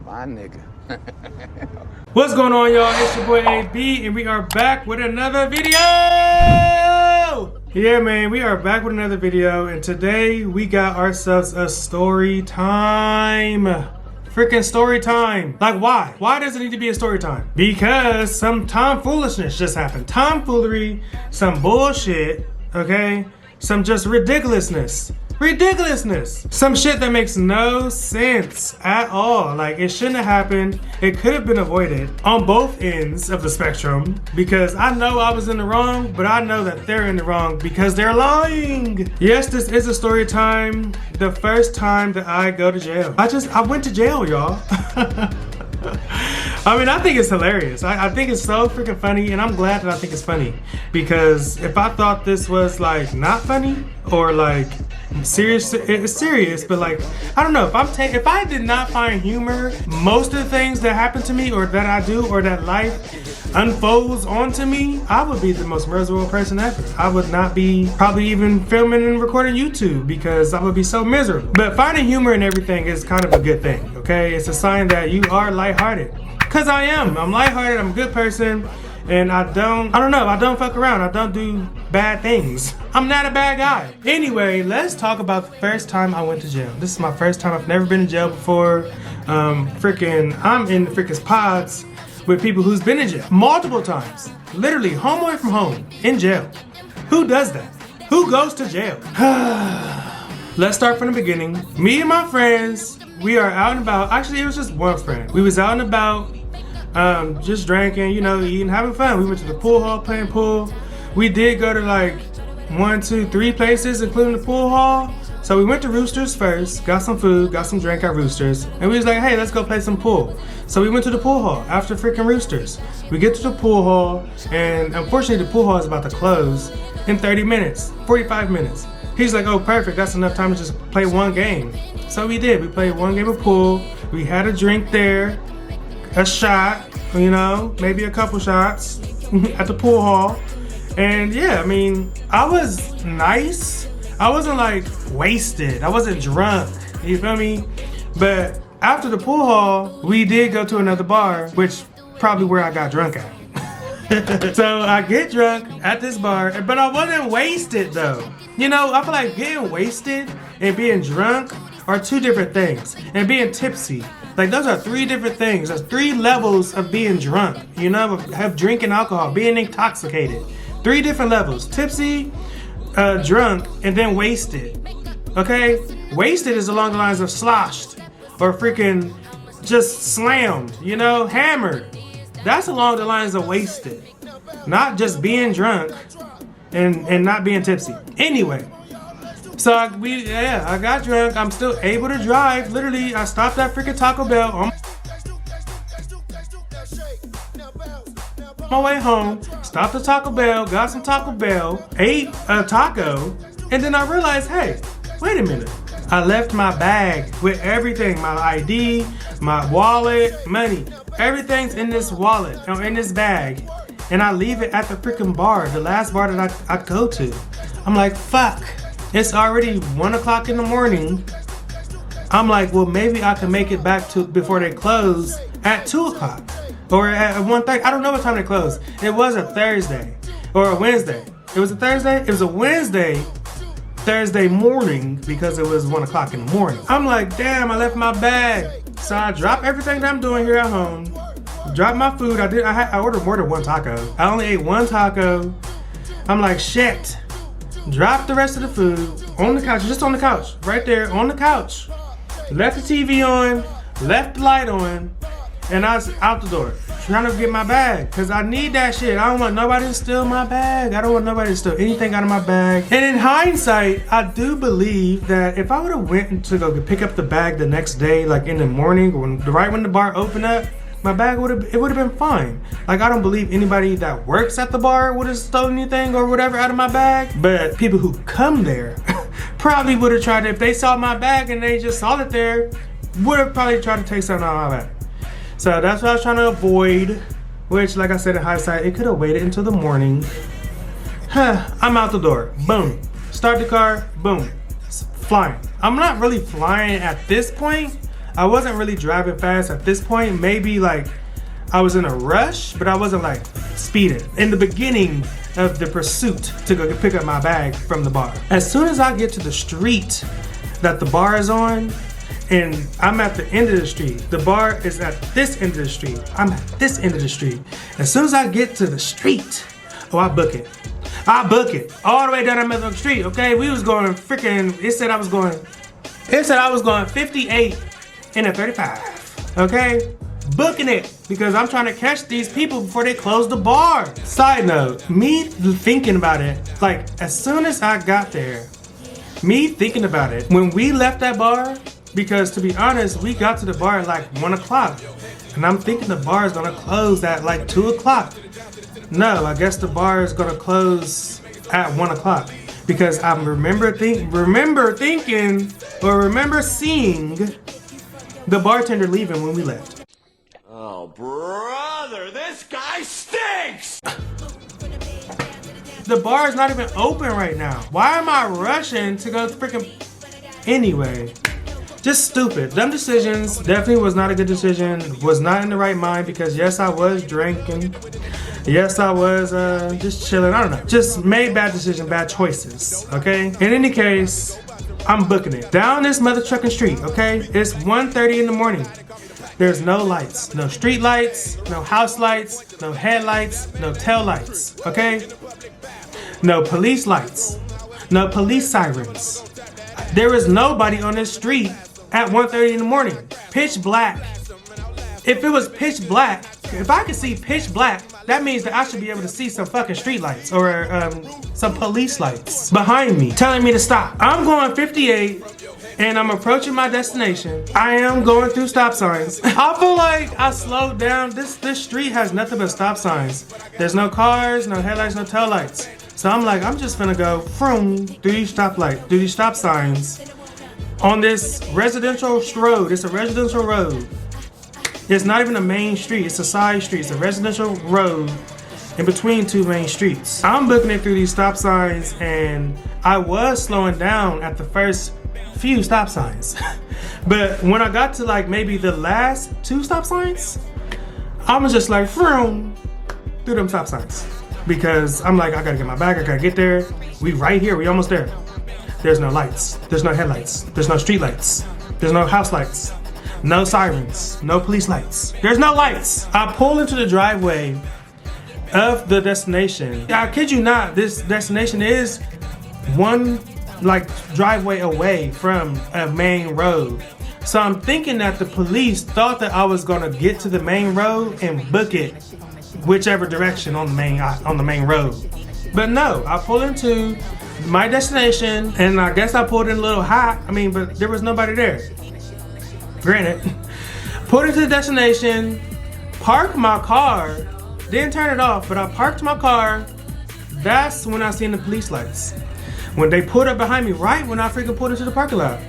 My nigga. What's going on, y'all? It's your boy AB, and we are back with another video. Yeah, man, we are back with another video, and today we got ourselves a story time. Freaking story time. Like, why? Why does it need to be a story time? Because some tomfoolishness just happened. Tomfoolery, some bullshit, okay? Some just ridiculousness. Some shit that makes no sense at all. Like, it shouldn't have happened. It could have been avoided on both ends of the spectrum, because I know I was in the wrong, but I know that they're in the wrong because they're lying. Yes, this is a story time. The first time that I go to jail. I went to jail, y'all. I mean, I think it's hilarious. I think it's so freaking funny, and I'm glad that I think it's funny, because if I thought this was like not funny or like serious, it's serious, but like, I don't know, if I did not find humor most of the things that happen to me or that I do or that life unfolds onto me, I would be the most miserable person ever. I would not be probably even filming and recording YouTube because I would be so miserable. But finding humor in everything is kind of a good thing, okay? It's a sign that you are lighthearted. Cause I am. I'm lighthearted, I'm a good person, and I don't fuck around. I don't do bad things. I'm not a bad guy. Anyway, let's talk about the first time I went to jail. This is my first time. I've never been to jail before. I'm in the freaking pods with people who's been in jail multiple times. Literally, home away from home, in jail. Who does that? Who goes to jail? Let's start from the beginning. Me and my friends, we are out and about. Actually, it was just one friend. We was out and about, just drinking, you know, eating, having fun. We went to the pool hall, playing pool. We did go to like 1, 2, 3 places, including the pool hall. So we went to Roosters first, got some food, got some drink at Roosters, and we was like, hey, let's go play some pool. So we went to the pool hall after freaking Roosters. We get to the pool hall, and unfortunately the pool hall is about to close in 30 minutes, 45 minutes. He's like, oh, perfect, that's enough time to just play one game. So we did. We played one game of pool. We had a drink there, a shot, you know, maybe a couple shots at the pool hall. And yeah, I mean, I was nice. I wasn't like wasted. I wasn't drunk, you feel me? But after the pool hall, we did go to another bar, which probably where I got drunk at. So I get drunk at this bar, but I wasn't wasted though. You know, I feel like getting wasted and being drunk are 2 different things. And being tipsy, like those are 3 different things. There's 3 levels of being drunk, you know, of drinking alcohol, being intoxicated. 3 different levels: tipsy, drunk, and then wasted. Okay? Wasted is along the lines of sloshed or freaking just slammed, you know, hammered. That's along the lines of wasted, not just being drunk and not being tipsy. Anyway, so I got drunk. I'm still able to drive. Literally, I stopped at freaking Taco Bell on my way home. Stopped at Taco Bell, got some Taco Bell, ate a taco, and then I realized, hey, wait a minute. I left my bag with everything, my ID, my wallet, money. Everything's in this wallet, or in this bag. And I leave it at the freaking bar, the last bar that I go to. I'm like, fuck. It's already 1 o'clock in the morning. I'm like, well, maybe I can make it back to before they close at 2 o'clock. Or at 1:30. I don't know what time they close. It was a Thursday. Or a Wednesday. It was a Thursday? It was a Wednesday. Thursday morning, because it was 1 o'clock in the morning. I'm like, damn, I left my bag. So I dropped everything that I'm doing here at home. Dropped my food. I ordered more than 1 taco. I only ate 1 taco. I'm like, shit. Dropped the rest of the food on the couch, just on the couch, right there on the couch. Left the TV on, left the light on, and I was out the door trying to get my bag, because I need that shit. I don't want nobody to steal my bag. I don't want nobody to steal anything out of my bag. And in hindsight, I do believe that if I would have went to go pick up the bag the next day, like in the morning, right when the bar opened up, my bag would have been fine. Like, I don't believe anybody that works at the bar would have stolen anything or whatever out of my bag. But people who come there probably would have tried to, if they saw my bag and they just saw it there, would have probably tried to take something out of my bag. So that's what I was trying to avoid, which, like I said, in hindsight, it could have waited until the morning. I'm out the door. Boom. Start the car. Boom. Flying. I'm not really flying at this point. I wasn't really driving fast at this point. Maybe like I was in a rush, but I wasn't like speeding. In the beginning of the pursuit to go pick up my bag from the bar. As soon as I get to the street that the bar is on, and I'm at the end of the street. The bar is at this end of the street. I'm at this end of the street. As soon as I get to the street, oh, I book it. I book it all the way down the middle of the street, okay? We was going freaking, it said I was going 58 in a 35, okay? Booking it because I'm trying to catch these people before they close the bar. Side note, me thinking about it, like as soon as I got there, me thinking about it, when we left that bar, because to be honest, we got to the bar at like 1 o'clock. And I'm thinking the bar is gonna close at like 2 o'clock. No, I guess the bar is gonna close at 1 o'clock. Because I remember seeing the bartender leaving when we left. Oh, brother, this guy stinks! The bar is not even open right now. Why am I rushing to go freaking... Anyway. Just stupid. Dumb decisions. Definitely was not a good decision. Was not in the right mind because yes, I was drinking. Yes, I was just chilling. I don't know. Just made bad decisions, bad choices. Okay? In any case, I'm booking it. Down this mother trucking street, okay? It's 1:30 in the morning. There's no lights. No street lights, no house lights, no headlights, no tail lights. Okay? No police lights. No police sirens. There is nobody on this street at 1:30 in the morning. Pitch black. If it was pitch black, if I could see pitch black, that means that I should be able to see some fucking street lights or some police lights behind me telling me to stop. I'm going 58 and I'm approaching my destination. I am going through stop signs. I feel like I slowed down. This street has nothing but stop signs. There's no cars, no headlights, no tail lights. So I'm like, I'm just gonna go through these stop signs on this residential road. It's a residential road. It's not even a main street, it's a side street. It's a residential road in between two main streets. I'm booking it through these stop signs and I was slowing down at the first few stop signs. But when I got to like maybe the last two stop signs, I was just like through them stop signs. Because I'm like, I gotta get my bag, I gotta get there. We right here, we almost there. There's no lights, there's no headlights, there's no street lights, there's no house lights, no sirens, no police lights. There's no lights. I pull into the driveway of the destination. I kid you not, this destination is one like driveway away from a main road. So I'm thinking that the police thought that I was gonna get to the main road and book it whichever direction on the main road. But no, I pulled into my destination and I guess I pulled in a little hot. I mean, but there was nobody there. Granted. Pulled into the destination, parked my car, didn't turn it off, but I parked my car. That's when I seen the police lights. When they pulled up behind me, right when I freaking pulled into the parking lot.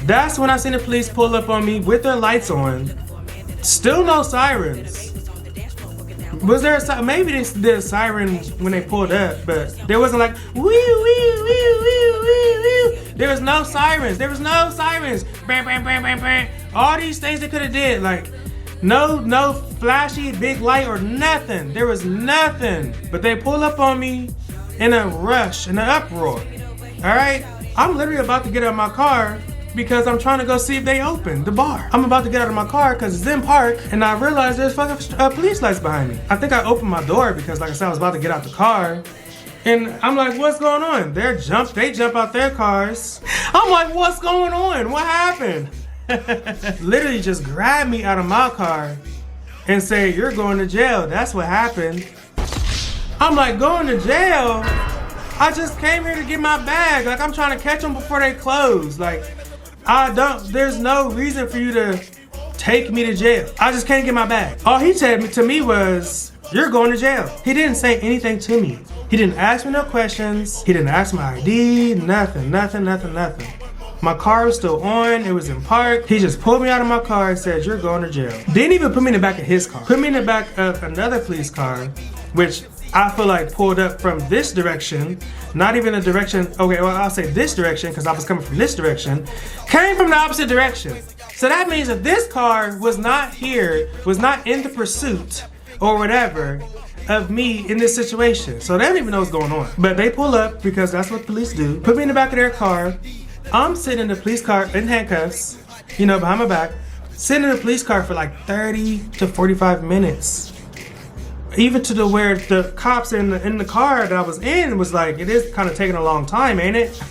That's when I seen the police pull up on me with their lights on. Still no sirens. Was there a maybe they did a siren when they pulled up, but there wasn't like wee wee wee wee wee wee. There was no sirens. There was no sirens. Bam, bam, bam, bam, bam. All these things they could have did, like no flashy big light or nothing. There was nothing. But they pull up on me in a rush, in an uproar. All right, I'm literally about to get out of my car because I'm trying to go see if they open the bar. I'm about to get out of my car because it's in park and I realized there's fucking police lights behind me. I think I opened my door because like I said, I was about to get out the car. And I'm like, what's going on? They jump out their cars. I'm like, what's going on? What happened? Literally just grabbed me out of my car and say, you're going to jail. That's what happened. I'm like, going to jail? I just came here to get my bag. Like I'm trying to catch them before they close. Like, there's no reason for you to take me to jail. I just can't get my bag. All he said to me was, you're going to jail. He didn't say anything to me. He didn't ask me no questions. He didn't ask my ID, nothing. My car was still on, it was in park. He just pulled me out of my car and said, you're going to jail. Didn't even put me in the back of his car. Put me in the back of another police car, which I feel like pulled up from this direction, not even the direction, okay, well I'll say this direction because I was coming from this direction, came from the opposite direction. So that means that this car was not here, was not in the pursuit or whatever of me in this situation. So they don't even know what's going on. But they pull up because that's what police do. Put me in the back of their car. I'm sitting in the police car in handcuffs, you know, behind my back, sitting in the police car for like 30 to 45 minutes. Even to the where the cops in the car that I was in was like, it is kind of taking a long time, ain't it?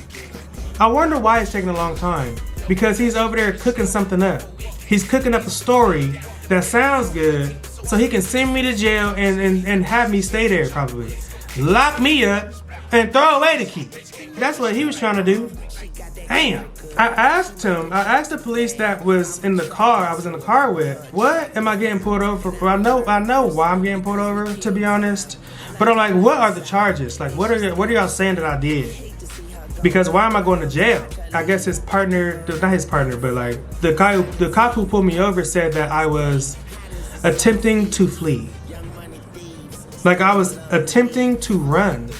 I wonder why it's taking a long time. Because he's over there cooking something up. He's cooking up a story that sounds good so he can send me to jail and have me stay there probably. Lock me up and throw away the key. That's what he was trying to do. Damn. I asked the police that was in the car, I was in the car with, what am I getting pulled over for? I know why I'm getting pulled over, to be honest. But I'm like, what are the charges? Like, what are y'all saying that I did? Because why am I going to jail? I guess his partner, not his partner, but like the cop who pulled me over said that I was attempting to flee. Like I was attempting to run.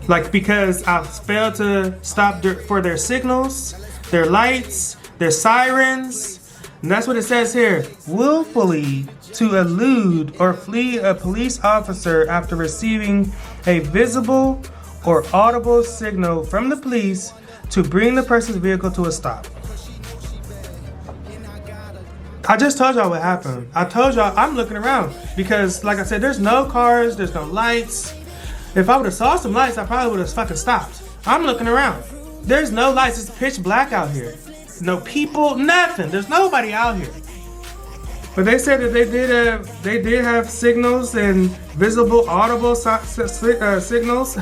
Like because I failed to stop for their signals, their lights, their sirens. And that's what it says here. Willfully to elude or flee a police officer after receiving a visible or audible signal from the police to bring the person's vehicle to a stop. I just told y'all what happened. I told y'all I'm looking around because, like I said, there's no cars, there's no lights. If I would have saw some lights, I probably would have fucking stopped. I'm looking around. There's no lights, it's pitch black out here. No people, nothing. There's nobody out here. But they said that they did have signals and visible, audible signals.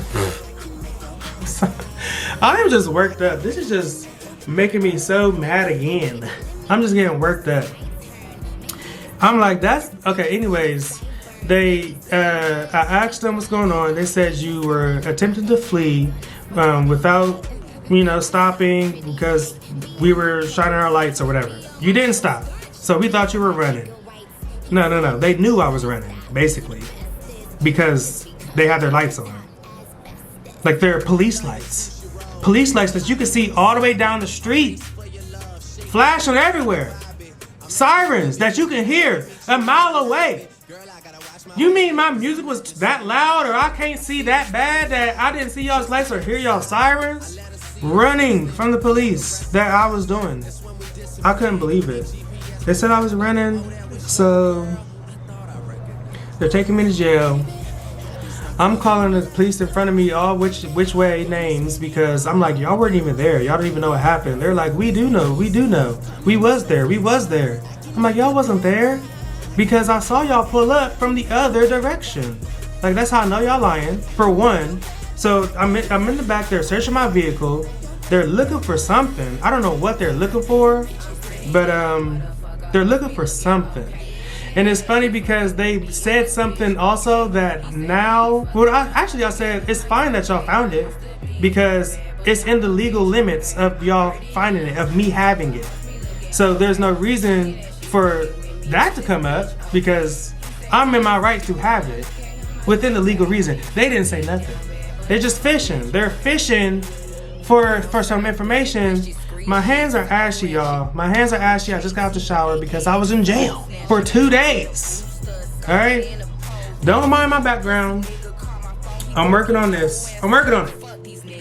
I'm just worked up. This is just making me so mad again. I'm just getting worked up. I'm like, that's okay. Anyways, I asked them what's going on. They said you were attempting to flee without, stopping because we were shining our lights or whatever. You didn't stop, so we thought you were running. No. They knew I was running, basically, because they had their lights on. Like they're police lights. Police lights that you can see all the way down the street. Flashing everywhere. Sirens that you can hear a mile away. You mean my music was that loud or I can't see that bad that I didn't see y'all's lights or hear y'all sirens? Running from the police that I was doing. I couldn't believe it. They said I was running, so they're taking me to jail. I'm calling the police in front of me all which way names because I'm like, y'all weren't even there. Y'all don't even know what happened. They're like, we do know. We was there. I'm like, y'all wasn't there because I saw y'all pull up from the other direction. Like, that's how I know y'all lying, for one. So I'm in the back there searching my vehicle. They're looking for something. I don't know what they're looking for, but they're looking for something. And it's funny because they said something also that now, I said it's fine that y'all found it because it's in the legal limits of y'all finding it, of me having it. So there's no reason for that to come up because I'm in my right to have it within the legal reason. They didn't say nothing. They're just fishing. They're fishing for some information. My hands are ashy, y'all. My hands are ashy. I just got out the shower because I was in jail for 2 days. All right? Don't mind my background. I'm working on this. I'm working on it.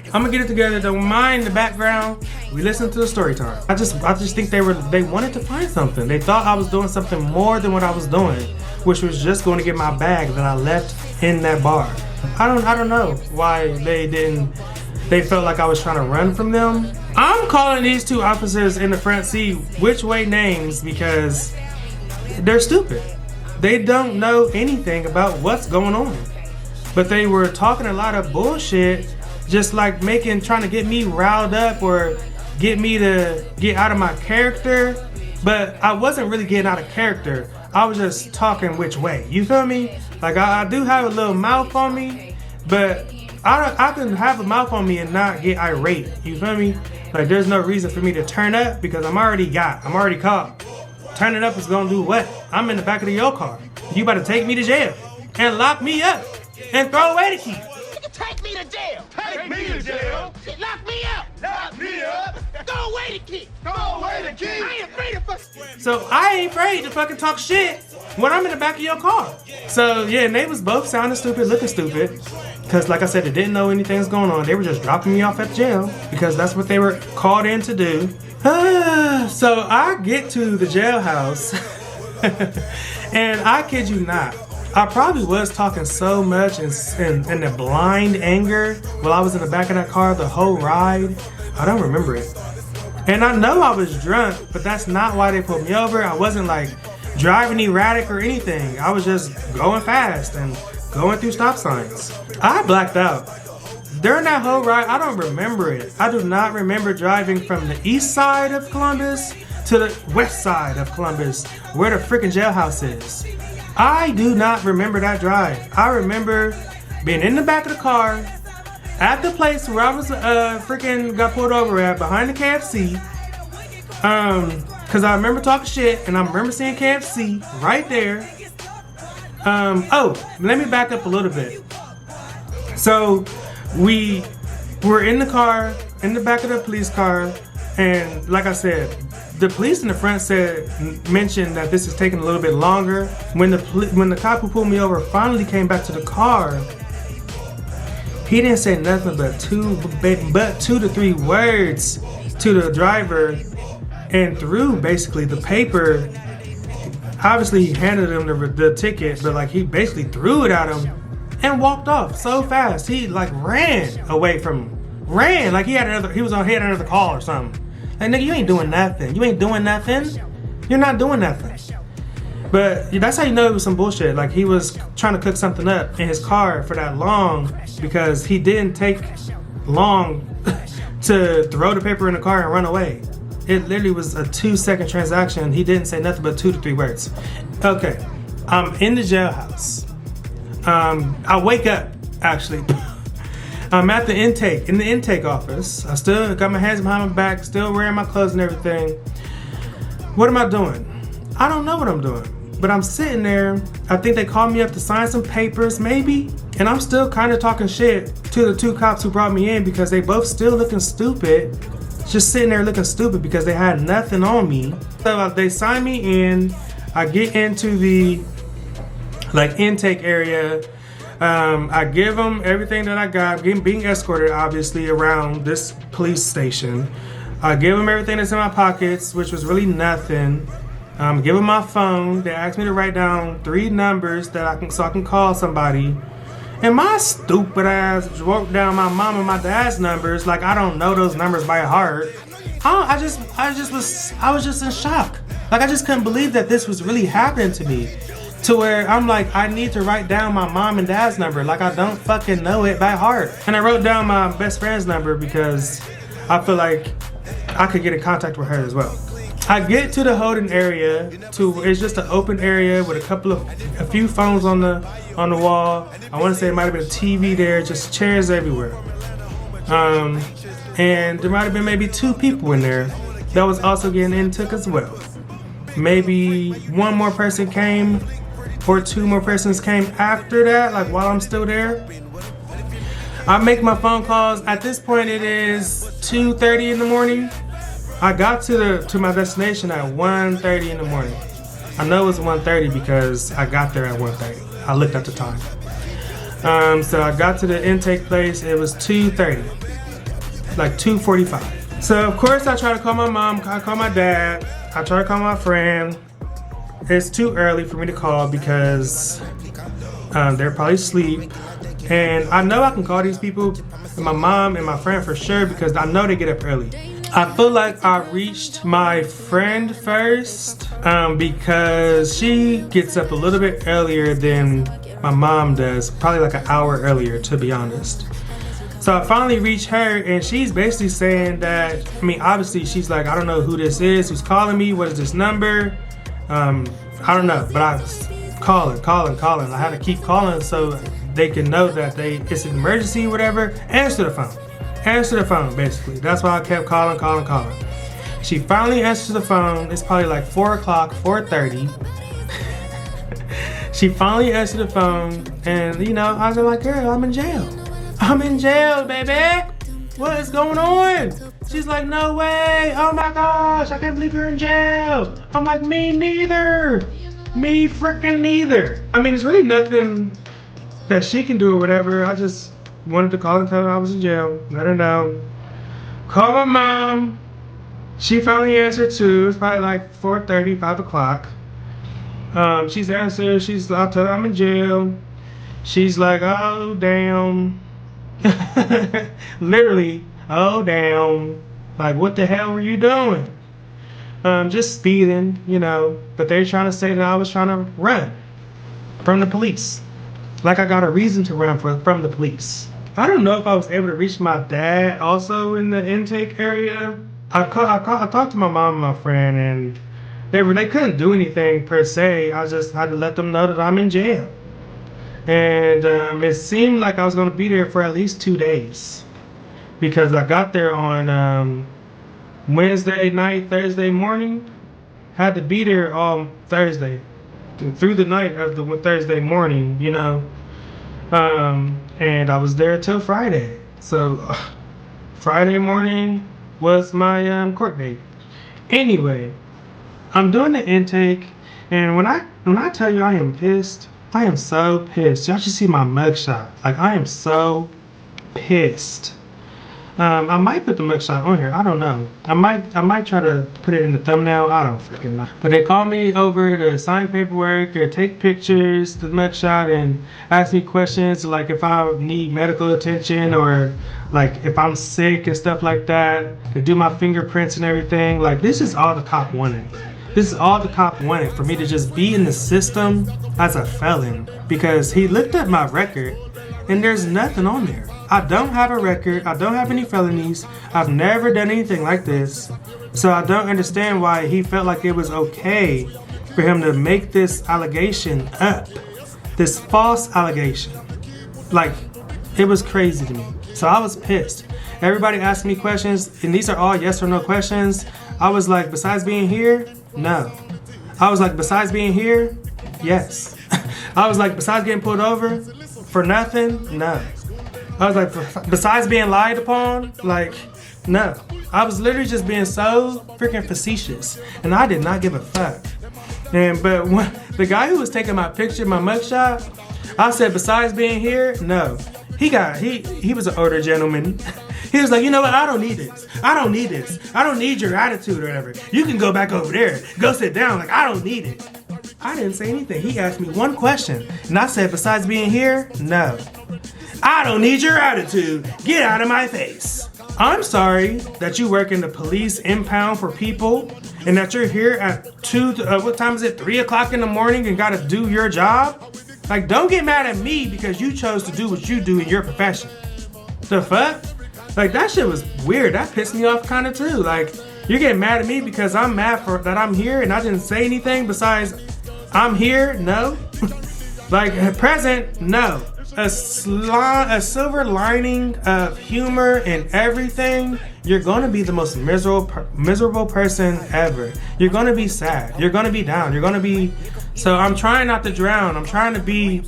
I'm gonna get it together. Don't mind the background. We listen to the story time. I just think they wanted to find something. They thought I was doing something more than what I was doing, which was just going to get my bag that I left in that bar. I don't know why they felt like I was trying to run from them. I'm calling these two officers in the front seat which way names because they're stupid. They don't know anything about what's going on. But they were talking a lot of bullshit, just like trying to get me riled up or get me to get out of my character. But I wasn't really getting out of character. I was just talking which way. You feel me? Like I do have a little mouth on me, but I can have a mouth on me and not get irate. You feel me? Like there's no reason for me to turn up because I'm already caught. Turning up is gonna do what? I'm in the back of your car. You about to take me to jail and lock me up. and throw away the key. Take me to jail. Take me to jail. Lock me up. Lock me up. Throw away the key. Throw away the key. I ain't afraid of fuck. So I ain't afraid to fucking talk shit when I'm in the back of your car. So yeah, and they was both sounding stupid, looking stupid. Cause like I said, they didn't know anything was going on. They were just dropping me off at jail because that's what they were called in to do. So I get to the jailhouse and I kid you not, I probably was talking so much in the blind anger while I was in the back of that car the whole ride. I don't remember it. And I know I was drunk, but that's not why they pulled me over. I wasn't like driving erratic or anything. I was just going fast and going through stop signs. I blacked out. During that whole ride, I don't remember it. I do not remember driving from the east side of Columbus to the west side of Columbus, where the freaking jailhouse is. I do not remember that drive. I remember being in the back of the car at the place where I was freaking got pulled over at behind the KFC. Cause I remember talking shit and I remember seeing KFC right there. Oh, let me back up a little bit. So we were in the car, in the back of the police car, and like I said, the police in the front mentioned that this is taking a little bit longer. When the cop who pulled me over finally came back to the car, he didn't say nothing but two to three words to the driver and threw basically the paper. Obviously he handed him the ticket, but like he basically threw it at him and walked off so fast. He like ran away from him. Ran like he had another call or something. Like, nigga, you ain't doing nothing. You ain't doing nothing. You're not doing nothing. But that's how you know it was some bullshit. Like, he was trying to cook something up in his car for that long because he didn't take long to throw the paper in the car and run away. It literally was a 2-second transaction. He didn't say nothing but 2 to 3 words. Okay, I'm in the jailhouse. I wake up, actually. I'm at the intake office. I still got my hands behind my back, still wearing my clothes and everything. What am I doing? I don't know what I'm doing, but I'm sitting there. I think they called me up to sign some papers, maybe, and I'm still kind of talking shit to the 2 cops who brought me in because they both still looking stupid, just sitting there looking stupid because they had nothing on me. So they sign me in. I get into the intake area. I give them everything that I got. Being escorted, obviously, around this police station. I give them everything that's in my pockets, which was really nothing. Give them my phone. They asked me to write down 3 numbers so I can call somebody. And my stupid ass wrote down my mom and my dad's numbers like I don't know those numbers by heart. I was just in shock. Like I just couldn't believe that this was really happening to me. To where I'm like, I need to write down my mom and dad's number. Like I don't fucking know it by heart. And I wrote down my best friend's number because I feel like I could get in contact with her as well. I get to the holding area. It's just an open area with a few phones on the wall. I want to say it might have been a TV there, just chairs everywhere. And there might have been maybe 2 people in there that was also getting intook as well. Maybe 1 more person came. Or 2 more persons came after that, like while I'm still there. I make my phone calls. At this point, it is 2:30 in the morning. I got to my destination at 1:30 in the morning. I know it was 1:30 because I got there at 1:30. I looked at the time. So I got to the intake place. It was 2:30, like 2:45. So of course I try to call my mom. I call my dad. I try to call my friend. It's too early for me to call because they're probably asleep. And I know I can call these people, my mom and my friend for sure, because I know they get up early. I feel like I reached my friend first because she gets up a little bit earlier than my mom does, probably like an hour earlier, to be honest. So I finally reached her and she's basically saying that, obviously she's like, I don't know who this is, who's calling me, what is this number? I don't know, but I was calling. I had to keep calling so they can know that it's an emergency or whatever. Answer the phone, basically. That's why I kept calling. She finally answers the phone. It's probably like 4 o'clock, 4:30. She finally answered the phone, and you know, I was like, girl, I'm in jail. I'm in jail, baby. What is going on? She's like, no way. Oh my gosh, I can't believe you're in jail. I'm like, me neither. Me freaking neither. I mean, it's really nothing that she can do or whatever. I just wanted to call and tell her I was in jail. Let her know. Call my mom. She finally answered too. It's probably like 4:30, 5 o'clock. She's answered. I'll tell her I'm in jail. She's like, oh damn. Literally, oh damn. Like, what the hell were you doing? Just speeding, you know. But they're trying to say that I was trying to run from the police. Like I got a reason to run from the police. I don't know if I was able to reach my dad also in the intake area. I talked to my mom and my friend, and they couldn't do anything per se. I just had to let them know that I'm in jail. And it seemed like I was going to be there for at least 2 days, because I got there on Wednesday night, Thursday morning. Had to be there on Thursday, through the night of the Thursday morning, you know. And I was there till Friday. So Friday morning was my court date. Anyway, I'm doing the intake, and when I tell you I am pissed, I am so pissed. Y'all should see my mugshot. Like, I am so pissed. I might put the mugshot on here. I don't know. I might try to put it in the thumbnail. I don't freaking know. But they called me over to sign paperwork or take pictures, the mugshot, and ask me questions like if I need medical attention or like if I'm sick and stuff like that. To do my fingerprints and everything. Like, this is all the cop wanted. This is all the cop wanted, for me to just be in the system as a felon, because he looked at my record and there's nothing on there. I don't have a record. I don't have any felonies. I've never done anything like this. So I don't understand why he felt like it was okay for him to make this allegation up. This false allegation. Like, it was crazy to me. So I was pissed. Everybody asked me questions, and these are all yes or no questions. I was like, besides being here, no. I was like, besides being here, yes. I was like, besides getting pulled over for nothing, no. I was like, besides being lied upon, like, no. I was literally just being so freaking facetious, and I did not give a fuck. But when the guy who was taking my picture, my mugshot, I said, besides being here, no. He was an older gentleman. He was like, you know what? I don't need this. I don't need this. I don't need your attitude or whatever. You can go back over there. Go sit down. Like, I don't need it. I didn't say anything. He asked me one question, and I said, besides being here, no. I don't need your attitude. Get out of my face. I'm sorry that you work in the police impound for people and that you're here at 3 o'clock in the morning and gotta do your job. Like, don't get mad at me because you chose to do what you do in your profession. The fuck? Like, that shit was weird. That pissed me off kind of too. Like, you're getting mad at me because I'm mad that I'm here and I didn't say anything besides I'm here? No. Like, present? No. A silver lining of humor in everything. You're gonna be the most miserable person ever. You're gonna be sad. You're gonna be down. You're gonna be. So I'm trying not to drown. I'm trying to be,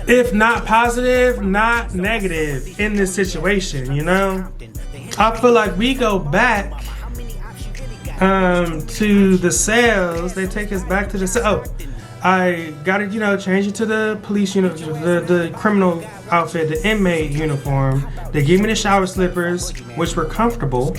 if not positive, not negative in this situation. You know, I feel like we go back to the cells. They take us back to the cell. Oh, I got it, you know, change it to the police uniform, the criminal outfit, the inmate uniform. They gave me the shower slippers, which were comfortable.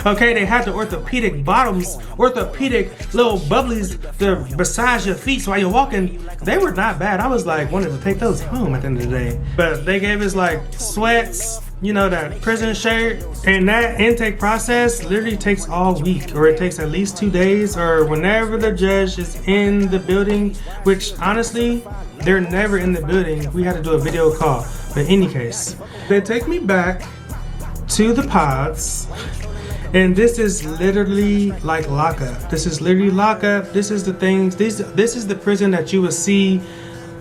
Okay, they had the orthopedic bottoms, orthopedic little bubblies to massage your feet. So while you're walking, they were not bad. I was like, wanted to take those home at the end of the day. But they gave us like sweats, you know, that prison shirt, and that intake process literally takes all week, or it takes at least 2 days, or whenever the judge is in the building, which honestly, they're never in the building. We had to do a video call. But in any case, they take me back to the pods, and this is literally like lockup. This is literally lockup. This is the things, this is the prison that you would see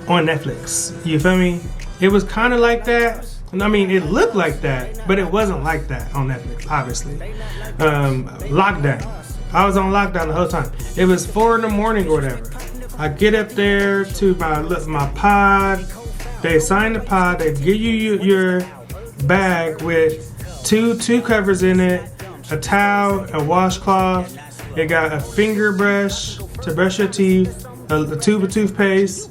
on Netflix. You feel me? It was kind of like that. I mean, it looked like that, but it wasn't like that on Netflix, obviously. Lockdown. I was on lockdown the whole time. It was 4 in the morning or whatever. I get up there to my pod. They assign the pod. They give you your bag with two covers in it, a towel, a washcloth. It got a finger brush to brush your teeth, a tube of toothpaste.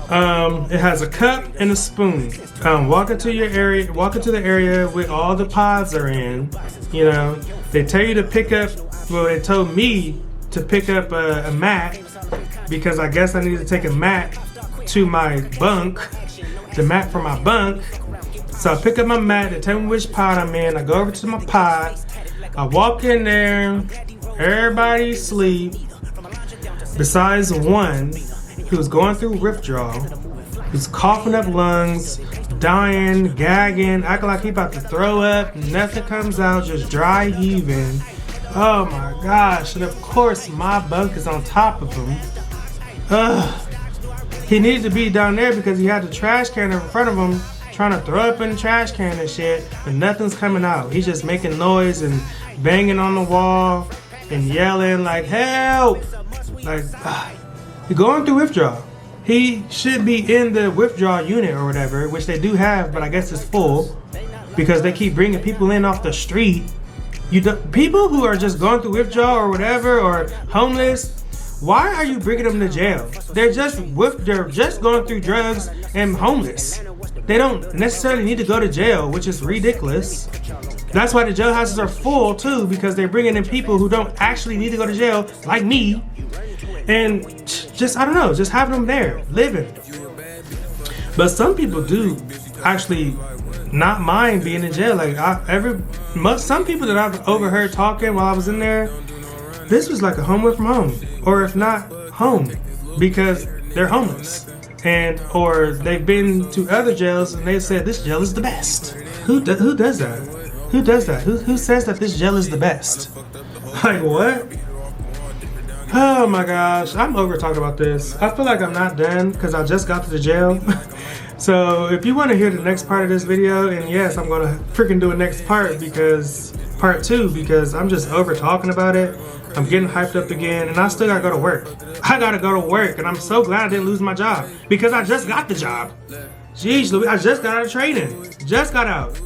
It has a cup and a spoon. Walk into the area where all the pods are in. You know, they tell you to pick up. Well, they told me to pick up a mat because I guess I need to take a mat to my bunk, the mat for my bunk. So I pick up my mat. They tell me which pod I'm in. I go over to my pod. I walk in there. Everybody's asleep, besides one who's going through withdrawal, who's coughing up lungs, dying, gagging, acting like he about to throw up. Nothing comes out, just dry heaving. Oh my gosh. And of course my bunk is on top of him. He needed to be down there because he had the trash can in front of him trying to throw up in the trash can and shit, but nothing's coming out. He's just making noise and banging on the wall and yelling like, help! Like, he's going through withdrawal. He should be in the withdrawal unit or whatever, which they do have, but I guess it's full because they keep bringing people in off the street. People who are just going through withdrawal or whatever, or homeless, why are you bringing them to jail? They're just going through drugs and homeless. They don't necessarily need to go to jail, which is ridiculous. That's why the jailhouses are full too, because they're bringing in people who don't actually need to go to jail, like me, and just, I don't know, just having them there, living. But some people do actually not mind being in jail. Like some people that I've overheard talking while I was in there, this was like a home away from home, or if not home, because they're homeless, or they've been to other jails and they said this jail is the best. Who does that? Who does that? Who says that this jail is the best? Like what? Oh my gosh, I'm over talking about this. I feel like I'm not done because I just got to the jail. So if you want to hear the next part of this video, and yes, I'm gonna freaking do a next part, because part 2, because I'm just over talking about it. I'm getting hyped up again, and I still gotta go to work. I gotta go to work, and I'm so glad I didn't lose my job because I just got the job. Jeez, Louis, I just got out of training. Just got out.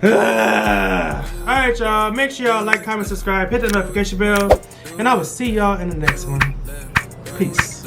Alright, y'all. Make sure y'all like, comment, subscribe, hit the notification bell, and I will see y'all in the next one. Peace.